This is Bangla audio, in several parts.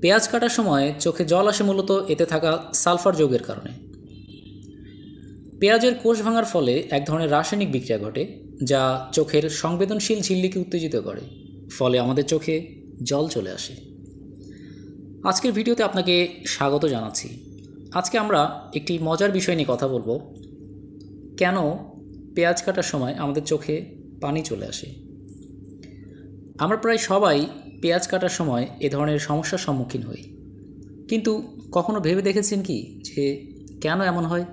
পেঁয়াজ কাটার সময় চোখে জল আসে মূলত এতে থাকা সালফার যৌগের কারণে। পেঁয়াজের কোষ ভাঙার ফলে এক ধরনের রাসায়নিক বিক্রিয়া ঘটে যা চোখের সংবেদনশীল ঝিল্লিকে উত্তেজিত করে, ফলে আমাদের চোখে জল চলে আসে। আজকের ভিডিওতে আপনাকে স্বাগত জানাচ্ছি। আজকে আমরা একটি মজার বিষয় নিয়ে কথা বলবো, কেন পেঁয়াজ কাটার সময় আমাদের চোখে পানি চলে আসে। আমরা প্রায় সবাই পেঁয়াজ কাটার সময় এ ধরনের সমস্যার সম্মুখীন হই, কিন্তু কখনো ভেবে দেখেছেন কি যে কেন এমন হয়,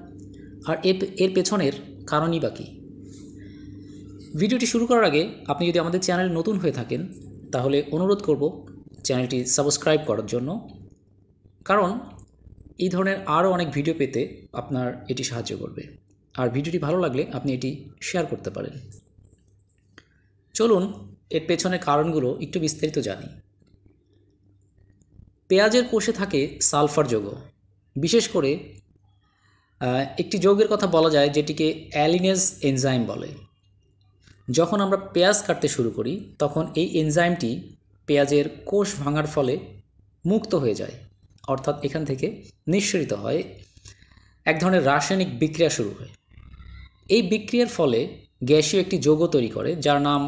আর এর পেছনের কারণই বা কী? ভিডিওটি শুরু করার আগে আপনি যদি আমাদের চ্যানেলে নতুন হয়ে থাকেন তাহলে অনুরোধ করব চ্যানেলটি সাবস্ক্রাইব করার জন্য, কারণ এই ধরনের আরও অনেক ভিডিও পেতে আপনার এটি সাহায্য করবে। আর ভিডিওটি ভালো লাগলে আপনি এটি শেয়ার করতে পারেন। চলুন এর পেছনের কারণগুলো একটু বিস্তারিত জানি। পেঁয়াজের কোষে থাকে সালফার যৌগ, বিশেষ করে একটি যৌগের কথা বলা যায় যেটিকে অ্যালিনেজ এনজাইম বলে। যখন আমরা পেঁয়াজ কাটতে শুরু করি তখন এই এনজাইমটি পেঁয়াজের কোষ ভাঙার ফলে মুক্ত হয়ে যায়, অর্থাৎ এখান থেকে নিঃসরিত হয়, এক ধরনের রাসায়নিক বিক্রিয়া শুরু হয়। এই বিক্রিয়ার ফলে গ্যাসীয় একটি যৌগ তৈরি করে যার নাম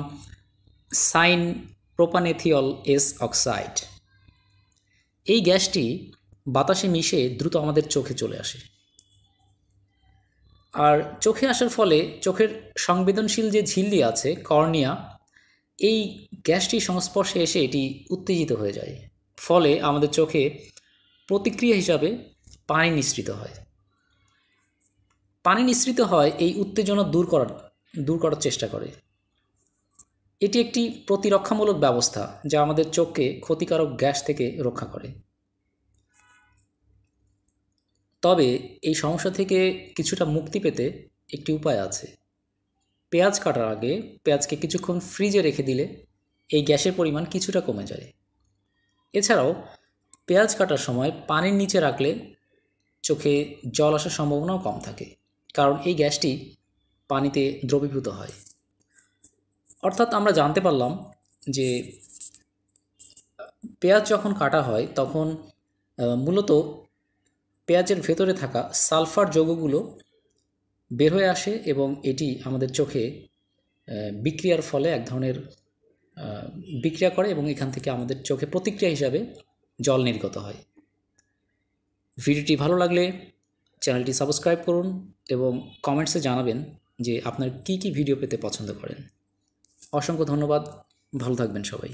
সাইন প্রোপানেথিয়ল এস অক্সাইড। এই গ্যাসটি বাতাসে মিশে দ্রুত আমাদের চোখে চলে আসে, আর চোখে আসার ফলে চোখের সংবেদনশীল যে ঝিল্লি আছে কর্নিয়া, এই গ্যাসটির সংস্পর্শে এসে এটি উত্তেজিত হয়ে যায়, ফলে আমাদের চোখে প্রতিক্রিয়া হিসাবে পানি নিঃসৃত হয়। পানি নিঃসৃত হয় এই উত্তেজনা দূর করার চেষ্টা করে। এটি একটি প্রতিরক্ষামূলক ব্যবস্থা যা আমাদের চোখকে ক্ষতিকারক গ্যাস থেকে রক্ষা করে। তবে এই সমস্যা থেকে কিছুটা মুক্তি পেতে একটি উপায় আছে। পেঁয়াজ কাটার আগে পেঁয়াজকে কিছুক্ষণ ফ্রিজে রেখে দিলে এই গ্যাসের পরিমাণ কিছুটা কমে যায়। এছাড়াও পেঁয়াজ কাটার সময় পানির নিচে রাখলে চোখে জল আসার সম্ভাবনাও কম থাকে, কারণ এই গ্যাসটি পানিতে দ্রবীভূত হয়। অর্থাৎ আমরা জানতে পারলাম যে পেঁয়াজ যখন কাটা হয় তখন মূলত পেঁয়াজের ভেতরে থাকা সালফার যৌগগুলো বের হয়ে আসে এবং এটি আমাদের চোখে বিক্রিয়ার ফলে এক ধরনের বিক্রিয়া করে এবং এখান থেকে আমাদের চোখে প্রতিক্রিয়া হিসাবে জল নির্গত হয়। ভিডিওটি ভালো লাগলে চ্যানেলটি সাবস্ক্রাইব করুন এবং কমেন্টসে জানাবেন যে আপনার কী কী ভিডিও পেতে পছন্দ করেন। অসংখ্য ধন্যবাদ, ভালো থাকবেন সবাই।